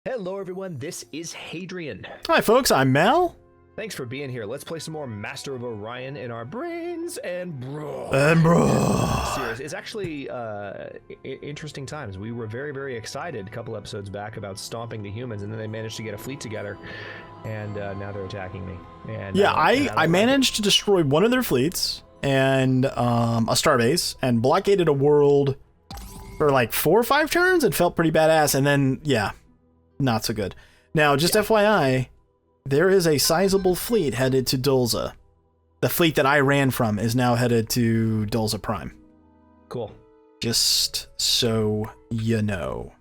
Hello everyone, this is Hadrian. Hi folks, I'm Mel. Thanks for being here. Let's play some more Master of Orion in our brains and Brawn. Series. It's actually interesting times. We were very excited a couple episodes back about stomping the humans, and then they managed to get a fleet together, and now they're attacking me. And yeah, I managed to destroy one of their fleets and a starbase and blockaded a world for like 4 or 5 turns. It felt pretty badass, and then yeah, not so good. Now, just FYI, there is a sizable fleet headed to Dulza. The fleet that I ran from is now headed to Dulza Prime. Cool. Just so you know.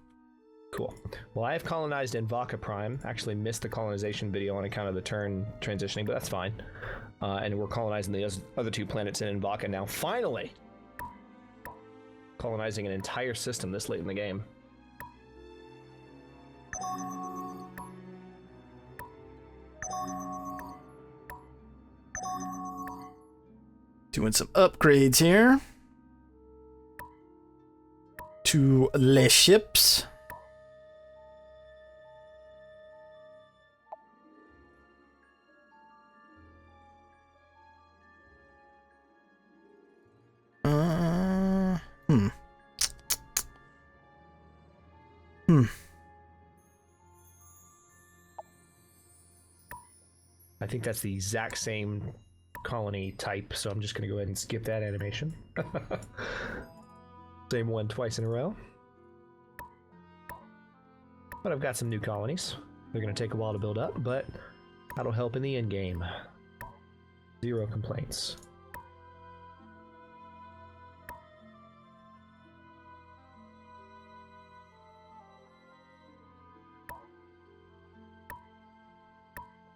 Cool. Well, I have colonized Invaka Prime. Actually missed the colonization video on account of the turn transitioning, but that's fine. And we're colonizing the other 2 planets in Invaka now. Finally! Colonizing an entire system this late in the game. Doing some upgrades here to les ships. I think that's the exact same colony type, so I'm just going to go ahead and skip that animation. Same one twice in a row. But I've got some new colonies. They're going to take a while to build up, but that'll help in the end game. 0 complaints.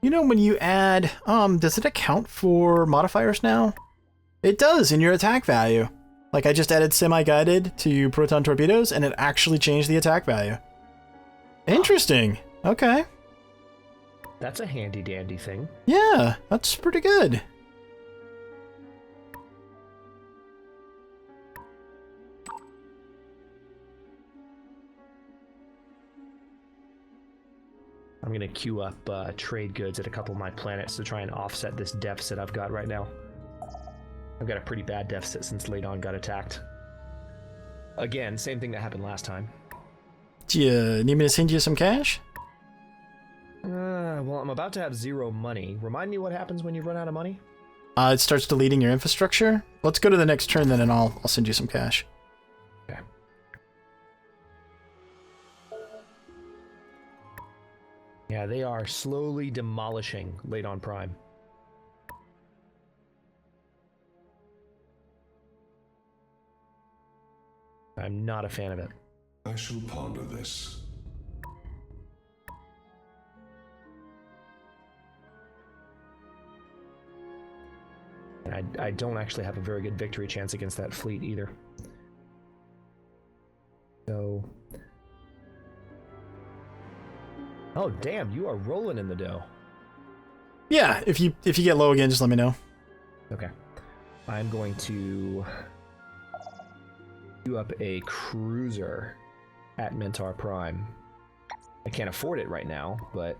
You know, when you add, does it account for modifiers now? It does in your attack value. Like, I just added semi-guided to proton torpedoes, and it actually changed the attack value. Interesting. Okay. That's a handy-dandy thing. Yeah, that's pretty good. I'm going to queue up trade goods at a couple of my planets to try and offset this deficit I've got right now. I've got a pretty bad deficit since Ladon got attacked. Again, same thing that happened last time. Do you need me to send you some cash? Well, I'm about to have 0 money. Remind me what happens when you run out of money? It starts deleting your infrastructure. Let's go to the next turn then, and I'll send you some cash. Okay. Yeah, they are slowly demolishing Ladon Prime. I'm not a fan of it. I shall ponder this. I don't actually have a very good victory chance against that fleet either. So... Oh, damn, you are rolling in the dough. Yeah, if you get low again, just let me know. Okay. I'm going to do up a cruiser at Mentor Prime. I can't afford it right now, but...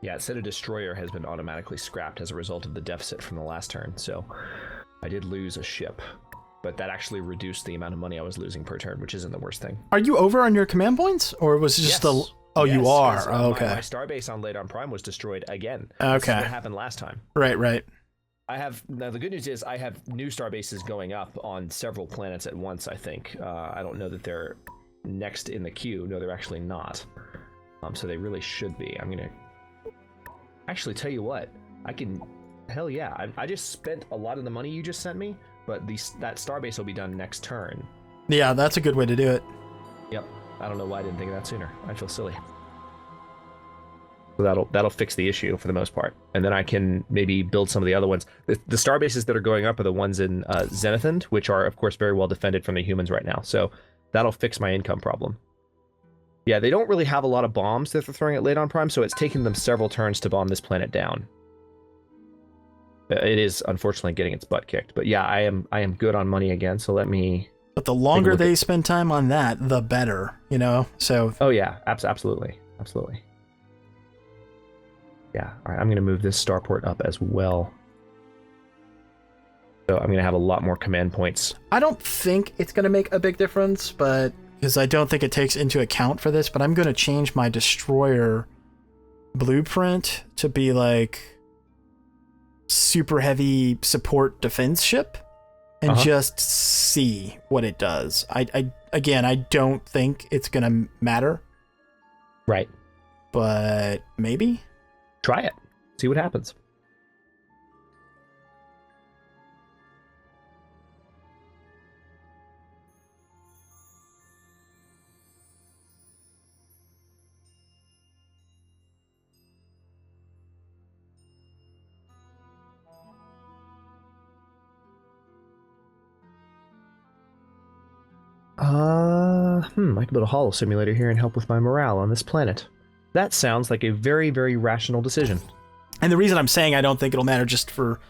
Yeah, it said a destroyer has been automatically scrapped as a result of the deficit from the last turn, so I did lose a ship. But that actually reduced the amount of money I was losing per turn, which isn't the worst thing. Are you over on your command points, or was it just the... Oh, yes, you are? Oh, okay. My starbase on Ladon Prime was destroyed again. Okay. This is what happened last time. Right. Now the good news is I have new starbases going up on several planets at once, I think. I don't know that they're next in the queue. No, they're actually not. So they really should be. I'm gonna... Actually, tell you what. I can... Hell yeah. I just spent a lot of the money you just sent me, but that starbase will be done next turn. Yeah, that's a good way to do it. Yep. I don't know why I didn't think of that sooner. I feel silly. So that'll fix the issue for the most part. And then I can maybe build some of the other ones. The starbases that are going up are the ones in Zenithand, which are, of course, very well defended from the humans right now. So that'll fix my income problem. Yeah, they don't really have a lot of bombs that they're throwing at Ladon Prime, so it's taken them several turns to bomb this planet down. It is unfortunately getting its butt kicked, but yeah, I am good on money again. So let me But the longer they spend time on that, the better, you know? So. Oh, yeah. Absolutely. Absolutely. Yeah. All right. I'm going to move this starport up as well. So I'm going to have a lot more command points. I don't think it's going to make a big difference, but because I don't think it takes into account for this, but I'm going to change my destroyer blueprint to be like super heavy support defense ship and just see what it does. Again, I don't think it's going to matter. Right. But maybe. Try it. See what happens. I can build a holo simulator here and help with my morale on this planet. That sounds like a very, very rational decision. And the reason I'm saying I don't think it'll matter, just for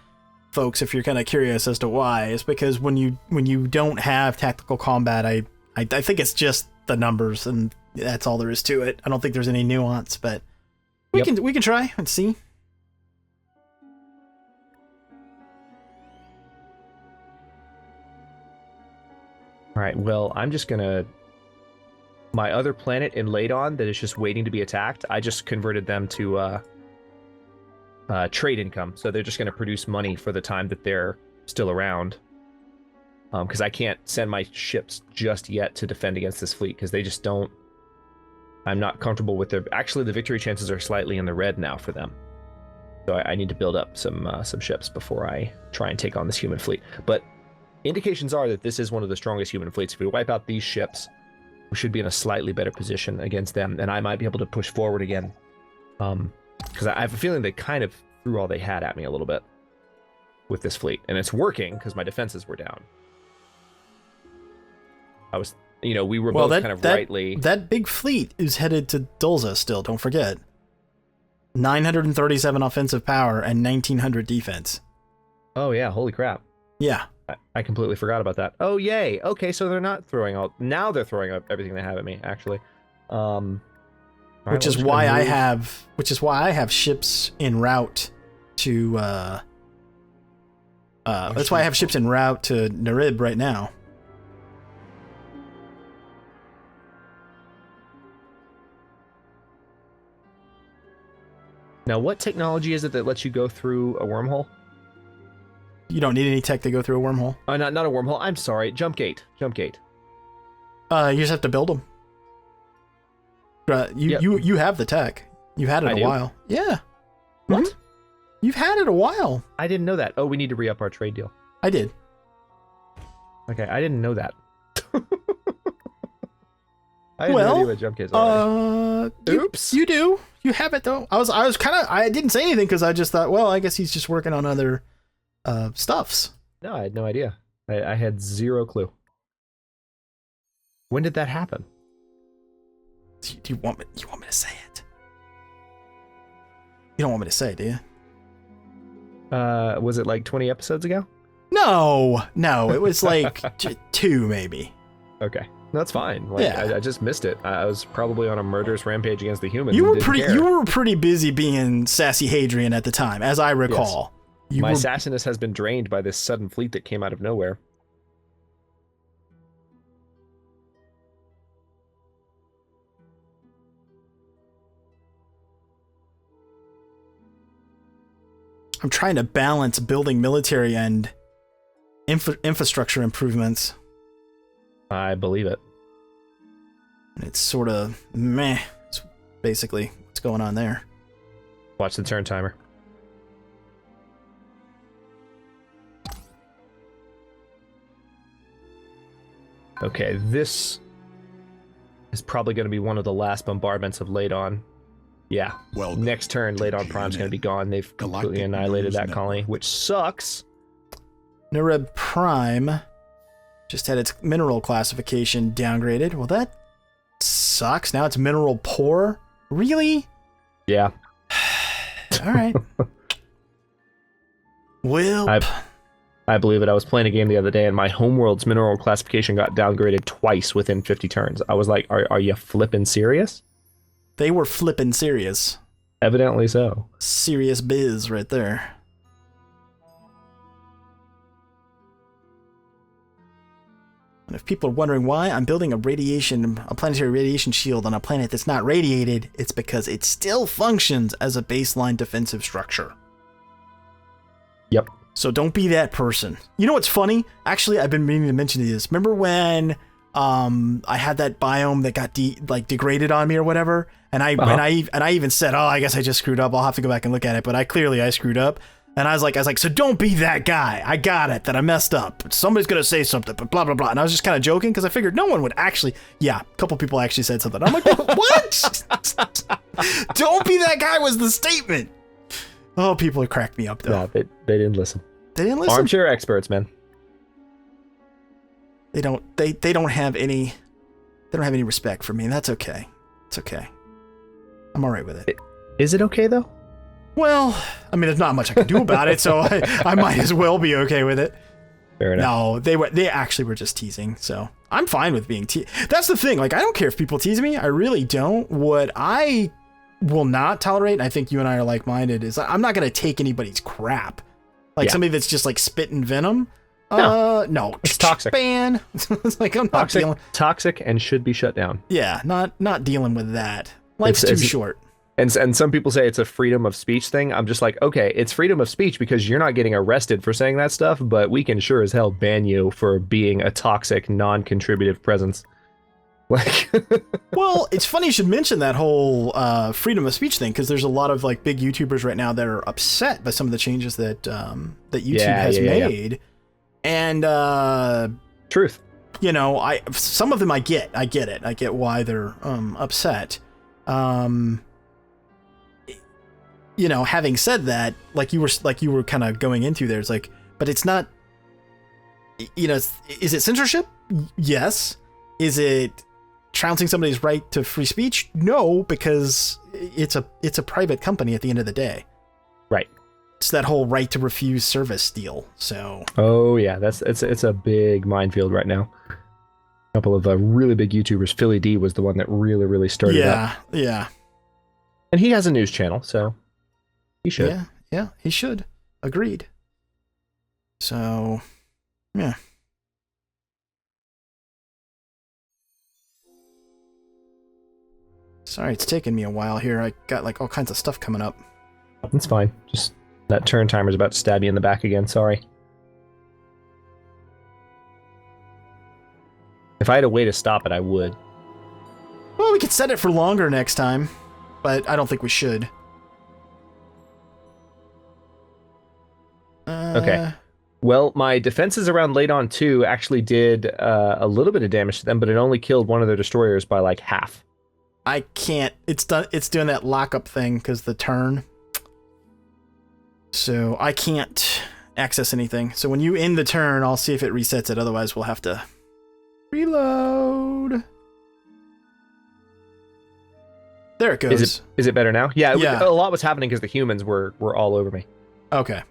folks, if you're kind of curious as to why, is because when you don't have tactical combat, I think it's just the numbers, and that's all there is to it. I don't think there's any nuance, but we can try and see. All right, well, I'm just gonna... My other planet in Ladon that is just waiting to be attacked, I just converted them to trade income. So they're just gonna produce money for the time that they're still around. Because I can't send my ships just yet to defend against this fleet, because they just don't... I'm not comfortable with their... Actually, the victory chances are slightly in the red now for them. So I need to build up some ships before I try and take on this human fleet. But indications are that this is one of the strongest human fleets. If we wipe out these ships, we should be in a slightly better position against them, and I might be able to push forward again. Because I have a feeling they kind of threw all they had at me a little bit with this fleet, and it's working because my defenses were down. I was, we were both kind of rightly... That big fleet is headed to Dulza still, don't forget. 937 offensive power and 1900 defense. Oh yeah, holy crap. Yeah. I completely forgot about that. Oh yay! Okay, so they're not throwing all... Now they're throwing up everything they have at me, actually. Which is why I have ships en route to that's why I have ships en route to Narib right now. Now, what technology is it that lets you go through a wormhole? You don't need any tech to go through a wormhole. Not a wormhole. I'm sorry. Jump gate. You just have to build them. You have the tech. You've had it a while. Yeah. What? Mm-hmm. You've had it a while. I didn't know that. Oh, we need to re-up our trade deal. I did. Okay, I didn't know that. I had no idea what jump gates are. Oops. You do. You have it though. I didn't say anything because I just thought, well, I guess he's just working on other stuffs. No, I had no idea. I had zero clue. When did that happen? Do you want me to say it? You don't want me to say it, do you? Was it like 20 episodes ago? No, it was like 2 maybe. Okay. That's fine. Yeah. I just missed it. I was probably on a murderous rampage against the humans. You were pretty busy being sassy Hadrian at the time, as I recall. Yes. My sassiness has been drained by this sudden fleet that came out of nowhere. I'm trying to balance building military and infrastructure improvements. I believe it. It's sort of meh. It's basically what's going on there. Watch the turn timer. Okay, this is probably going to be one of the last bombardments of Ladon. Yeah. Well, next turn, Ladon Prime's going to be gone. They've completely annihilated that colony, which sucks. Narib Prime just had its mineral classification downgraded. Well, that sucks. Now it's mineral poor. Really? Yeah. All right. Well, I believe it. I was playing a game the other day, and my homeworld's mineral classification got downgraded twice within 50 turns. I was like, are you flipping serious? They were flipping serious. Evidently so. Serious biz right there. And if people are wondering why I'm building a planetary radiation shield on a planet that's not radiated, it's because it still functions as a baseline defensive structure. Yep. So don't be that person. You know what's funny? Actually, I've been meaning to mention this. Remember when I had that biome that got degraded on me or whatever, and I even said, "Oh, I guess I just screwed up. I'll have to go back and look at it." But I screwed up. And I was like, so don't be that guy. I got it, that I messed up. Somebody's going to say something, but blah, blah, blah. And I was just kind of joking because I figured no one would actually. Yeah, a couple people actually said something. I'm like, what? Don't be that guy was the statement. Oh, people have cracked me up, though. No, they didn't listen. They didn't listen? Armchair experts, man. They don't have any respect for me. That's okay. It's okay. I'm all right with it. Is it okay, though? Well, I mean, there's not much I can do about it, so I might as well be okay with it. Fair enough. No, they actually were just teasing, so I'm fine with being teased. That's the thing. Like, I don't care if people tease me. I really don't. What I will not tolerate, and I think you and I are like-minded, is I'm not going to take anybody's crap. Like somebody that's just like spitting venom. No, it's toxic. Ban. It's like I'm not dealing. Toxic and should be shut down. Yeah, not dealing with that. Life's too short. And some people say it's a freedom of speech thing. I'm just like, okay, it's freedom of speech because you're not getting arrested for saying that stuff, but we can sure as hell ban you for being a toxic, non-contributive presence. Like, well, it's funny you should mention that whole freedom of speech thing because there's a lot of like big YouTubers right now that are upset by some of the changes that YouTube has made, and truth. You know, some of them I get it. I get why they're upset. You know, having said that, like you were kind of going into there, it's like, but it's not, you know, is it censorship? Yes. Is it trouncing somebody's right to free speech? No, because it's a private company at the end of the day. Right. It's that whole right to refuse service deal. So. Oh yeah, it's a big minefield right now. A couple of really big YouTubers. Philly D was the one that really started up. Yeah. And he has a news channel, so. He should. Yeah, he should. Agreed. So, yeah. Sorry, it's taking me a while here. I got like all kinds of stuff coming up. It's fine. Just that turn timer's about to stab me in the back again. Sorry. If I had a way to stop it, I would. Well, we could set it for longer next time, but I don't think we should. Okay. Well, my defenses around Ladon 2 actually did a little bit of damage to them, but it only killed one of their destroyers by like half. I can't. It's doing that lockup thing because the turn. So I can't access anything. So when you end the turn, I'll see if it resets it. Otherwise, we'll have to reload. There it goes. Is it better now? Yeah. A lot was happening because the humans were all over me. Okay.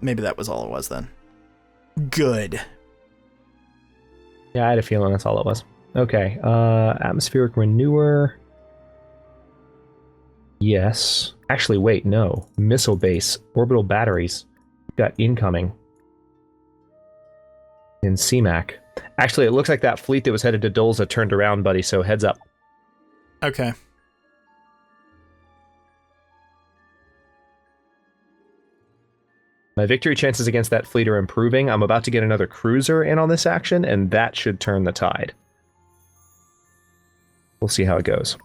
Maybe that was all it was then. Good. Yeah, I had a feeling that's all it was. Okay. Atmospheric renewer. Yes. Actually, wait, no. Missile base. Orbital batteries. Got incoming. In CMAC. Actually, it looks like that fleet that was headed to Dolza turned around, buddy, so heads up. Okay. My victory chances against that fleet are improving. I'm about to get another cruiser in on this action, and that should turn the tide. We'll see how it goes.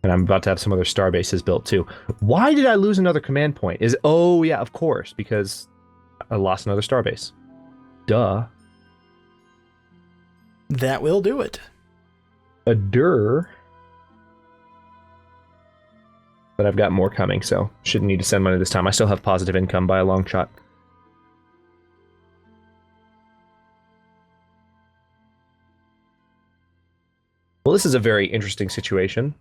And I'm about to have some other star bases built too. Why did I lose another command point? Oh yeah, of course, because I lost another star base. Duh. That will do it. A dur. But I've got more coming, so shouldn't need to send money this time. I still have positive income by a long shot. Well, this is a very interesting situation.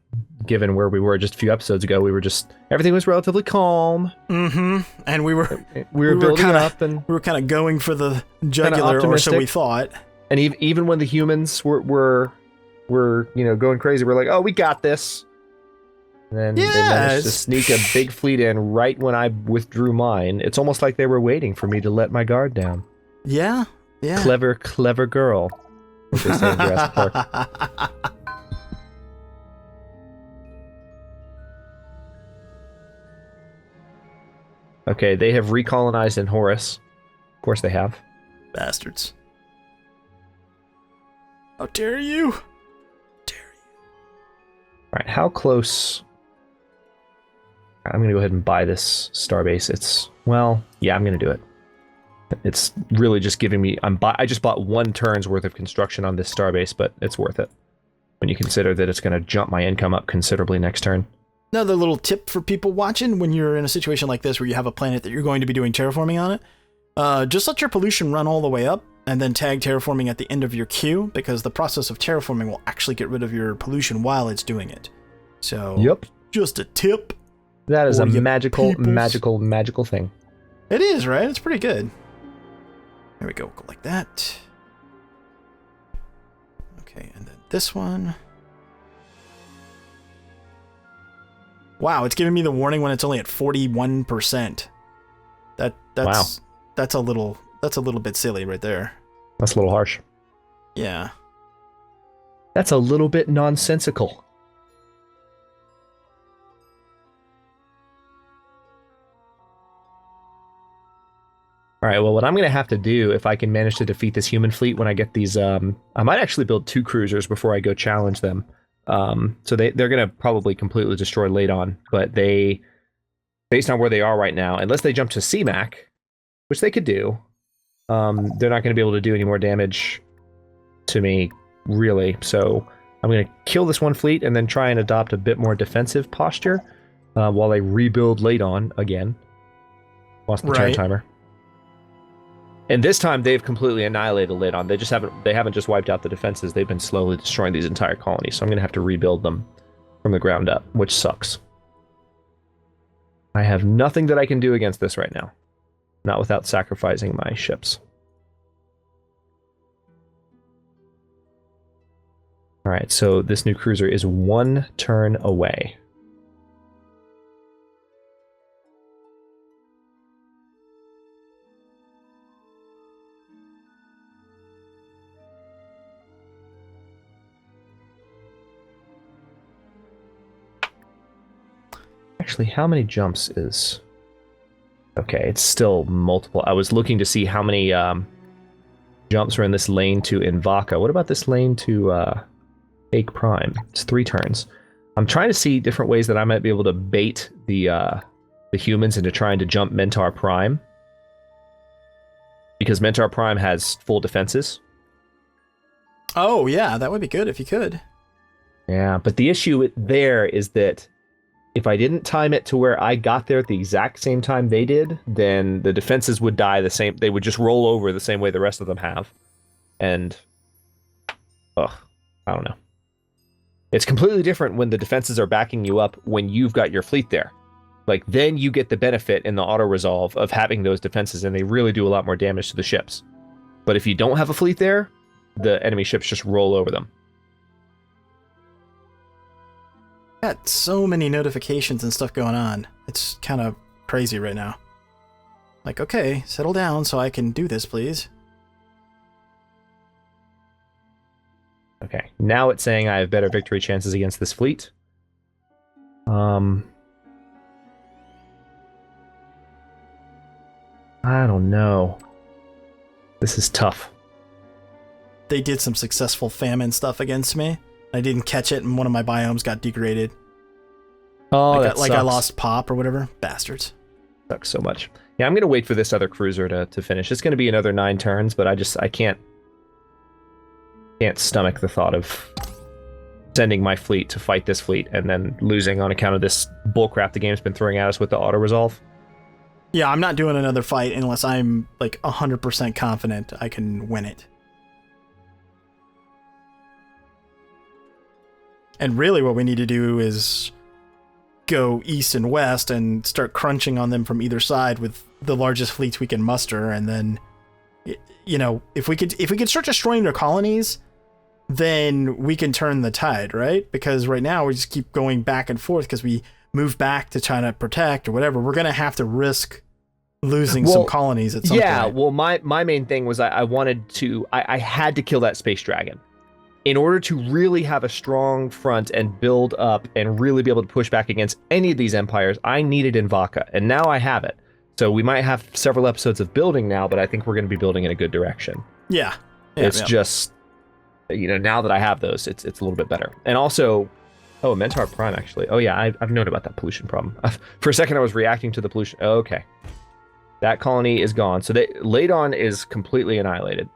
given where we were just a few episodes ago. Everything was relatively calm. Mm-hmm. And we were building up, and we were kind of going for the jugular, or so we thought. And even when the humans were going crazy, we're like, oh, we got this. And then they managed to sneak a big fleet in right when I withdrew mine. It's almost like they were waiting for me to let my guard down. Yeah. Clever girl. As they say in Jurassic Park. Okay, they have recolonized in Horus. Of course they have. Bastards. How dare you? Alright, how close... I'm going to go ahead and buy this starbase. I'm going to do it. It's really just giving me... I just bought 1 turn's worth of construction on this starbase, but it's worth it. When you consider that it's going to jump my income up considerably next turn. Another little tip for people watching when you're in a situation like this where you have a planet that you're going to be doing terraforming on it, just let your pollution run all the way up and then tag terraforming at the end of your queue, because the process of terraforming will actually get rid of your pollution while it's doing it. So, yep. Just a tip. That is a magical thing. It is, right? It's pretty good. There we go. Go like that. Okay, and then this one. Wow, it's giving me the warning when it's only at 41%. That's a little bit silly right there. That's a little harsh. Yeah. That's a little bit nonsensical. All right, well, what I'm going to have to do, if I can manage to defeat this human fleet when I get these... I might actually build 2 cruisers before I go challenge them. So they're going to probably completely destroy Ladon, but based on where they are right now, unless they jump to CMAC, which they could do, they're not going to be able to do any more damage to me, really. So I'm going to kill this 1 fleet and then try and adopt a bit more defensive posture while I rebuild Ladon again. Lost the turn timer. And this time they've completely annihilated Ladon. They haven't just wiped out the defenses. They've been slowly destroying these entire colonies. So I'm going to have to rebuild them from the ground up, which sucks. I have nothing that I can do against this right now. Not without sacrificing my ships. All right, so this new cruiser is 1 turn away. Actually, how many jumps is... Okay, it's still multiple. I was looking to see how many jumps are in this lane to Invaka. What about this lane to Ake Prime? It's 3 turns. I'm trying to see different ways that I might be able to bait the humans into trying to jump Mentar Prime. Because Mentar Prime has full defenses. Oh, yeah, that would be good if you could. Yeah, but the issue there is that if I didn't time it to where I got there at the exact same time they did, then the defenses would die the same. They would just roll over the same way the rest of them have. And, I don't know. It's completely different when the defenses are backing you up when you've got your fleet there. Like, then you get the benefit in the auto-resolve of having those defenses, and they really do a lot more damage to the ships. But if you don't have a fleet there, the enemy ships just roll over them. Got so many notifications and stuff going on. It's kind of crazy right now. Like, okay, settle down so I can do this, please. Okay, now it's saying I have better victory chances against this fleet. I don't know. This is tough. They did some successful famine stuff against me. I didn't catch it, and one of my biomes got degraded. Oh, I lost pop or whatever. Bastards. Sucks so much. Yeah, I'm gonna wait for this other cruiser to finish. It's gonna be another 9 turns, but I can't stomach the thought of sending my fleet to fight this fleet and then losing on account of this bullcrap the game's been throwing at us with the auto resolve. Yeah, I'm not doing another fight unless I'm like 100% confident I can win it. And really what we need to do is go east and west and start crunching on them from either side with the largest fleets we can muster. And then, you know, if we could start destroying their colonies, then we can turn the tide, right? Because right now we just keep going back and forth because we move back to try to protect or whatever. We're going to have to risk losing some colonies at some point. Yeah, well, my main thing was I wanted to... I had to kill that space dragon. In order to really have a strong front and build up and really be able to push back against any of these empires, I needed Invaka, and now I have it. So we might have several episodes of building now, but I think we're going to be building in a good direction. Yeah. It's just, you know, now that I have those, it's a little bit better. And also, Mentor Prime, actually. Oh, yeah, I've known about that pollution problem. For a second, I was reacting to the pollution. Okay. That colony is gone. So Ladon is completely annihilated.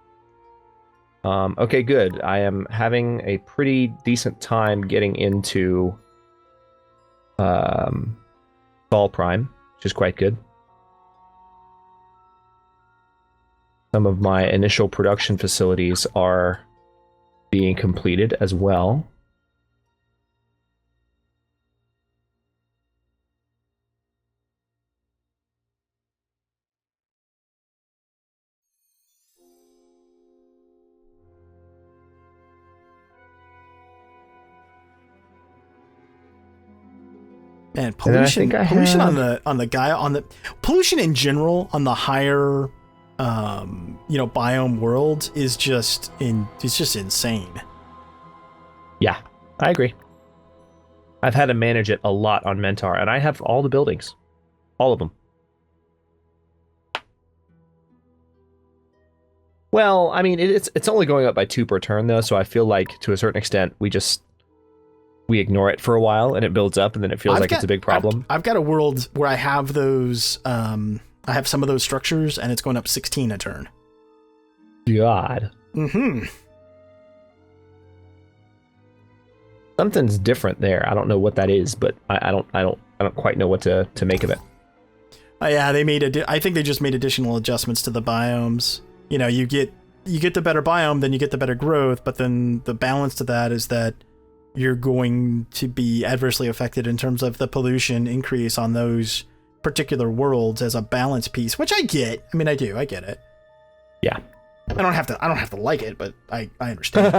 Okay, good. I am having a pretty decent time getting into Sol Prime, which is quite good. Some of my initial production facilities are being completed as well. And pollution pollution in general on the higher biome world is just insane. Yeah, I agree. I've had to manage it a lot on Mentor, and I have all the buildings. All of them. Well, I mean, it's only going up by 2 per turn, though, so I feel like, to a certain extent, we ignore it for a while, and it builds up, and then it feels it's a big problem. I've got a world where I have those... I have some of those structures, and it's going up 16 a turn. God. Mm-hmm. Something's different there. I don't know what that is, but I don't quite know what to make of it. Yeah, they made I think they just made additional adjustments to the biomes. You know, you get the better biome, then you get the better growth, but then the balance to that is that you're going to be adversely affected in terms of the pollution increase on those particular worlds as a balance piece, which I get. I mean, I get it. Yeah. I don't have to like it, but I understand.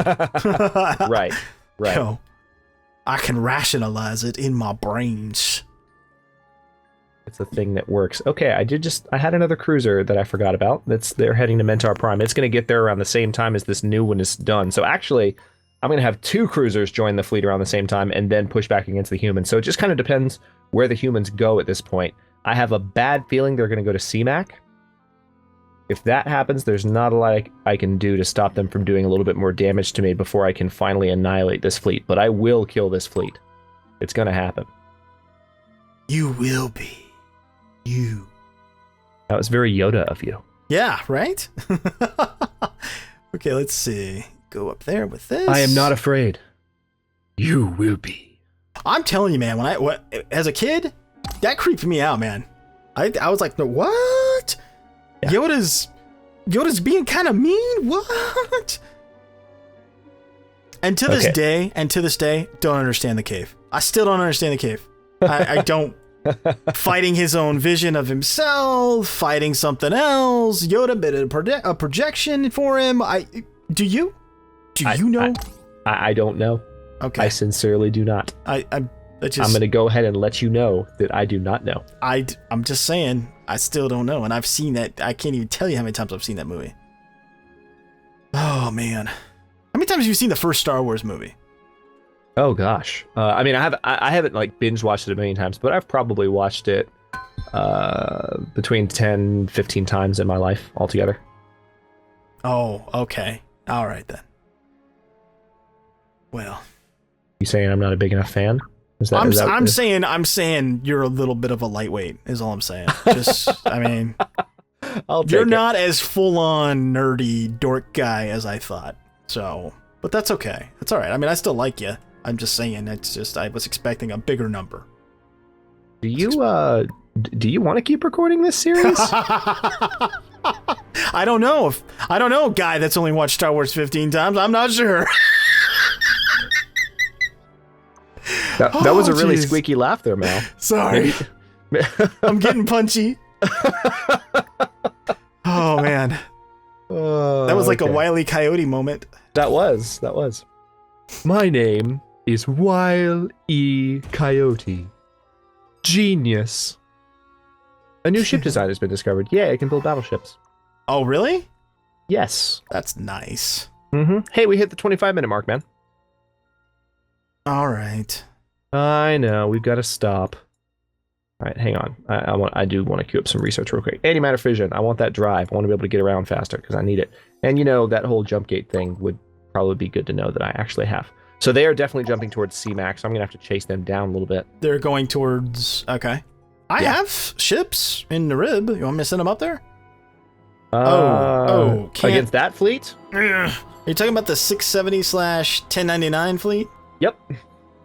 Right. So I can rationalize it in my brains. It's a thing that works. Okay, I had another cruiser that I forgot about. They're heading to Mentor Prime. It's going to get there around the same time as this new one is done. So actually, I'm going to have 2 cruisers join the fleet around the same time and then push back against the humans. So it just kind of depends where the humans go at this point. I have a bad feeling they're going to go to CMAC. If that happens, there's not a lot I can do to stop them from doing a little bit more damage to me before I can finally annihilate this fleet. But I will kill this fleet. It's going to happen. You will be. You. That was very Yoda of you. Yeah, right? Okay, let's see. Go up there with this. I am not afraid. You will be. I'm telling you, man, as a kid, that creeped me out, man. I was like, no, what? Yeah. Yoda's being kind of mean? What? And to this day, don't understand the cave. I still don't understand the cave. I don't. Fighting his own vision of himself, fighting something else. Yoda bit a projection for him. Do you know? I don't know. Okay. I sincerely do not. I'm going to go ahead and let you know that I do not know. I'm just saying, I still don't know. And I've seen that. I can't even tell you how many times I've seen that movie. Oh, man. How many times have you seen the first Star Wars movie? Oh, gosh. I mean, I haven't like binge watched it a million times, but I've probably watched it between 10, 15 times in my life altogether. Oh, okay. All right, then. Well. You saying I'm not a big enough fan? I'm saying you're a little bit of a lightweight, is all I'm saying. Just, I mean, you're not as full-on nerdy dork guy as I thought. So, but that's okay. That's all right. I mean, I still like you. I'm just saying, it's just, I was expecting a bigger number. Do you want to keep recording this series? I don't know, guy that's only watched Star Wars 15 times. I'm not sure. That was a really jeez. squeaky laugh there, Mal. Sorry. I'm getting punchy. Oh, man. That was like a Wile E. Coyote moment. That was. My name is Wile E. Coyote. Genius. A new ship design has been discovered. Yeah, it can build battleships. Oh, really? Yes. That's nice. Mm-hmm. Hey, we hit the 25-minute mark, man. All right. I know, we've got to stop. All right, hang on. I do want to queue up some research real quick. Antimatter fission. I want that drive. I want to be able to get around faster because I need it. And that whole jump gate thing would probably be good to know that I actually have. So they are definitely jumping towards C-Max. So I'm going to have to chase them down a little bit. They're going towards... Okay. I have ships in the rib. You want me to send them up there? Can't. Against that fleet? Are you talking about the 670/1099 fleet? Yep.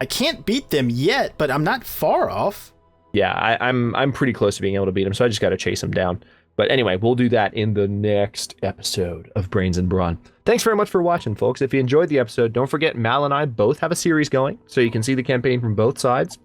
I can't beat them yet, but I'm not far off. Yeah, I'm pretty close to being able to beat them, so I just got to chase them down. But anyway, we'll do that in the next episode of Brains and Brawn. Thanks very much for watching, folks. If you enjoyed the episode, don't forget Mal and I both have a series going, so you can see the campaign from both sides.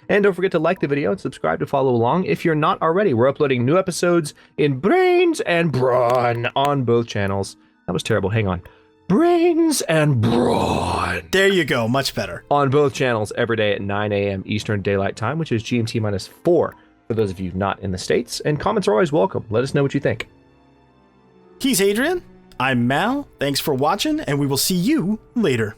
And don't forget to like the video and subscribe to follow along if you're not already. We're uploading new episodes in Brains and Brawn on both channels. That was terrible. Hang on. Brains and Brawn. There you go. Much better. On both channels every day at 9 a.m. Eastern Daylight Time, which is GMT -4 for those of you not in the States. And comments are always welcome. Let us know what you think. He's Hadrian. I'm Mal. Thanks for watching, and we will see you later.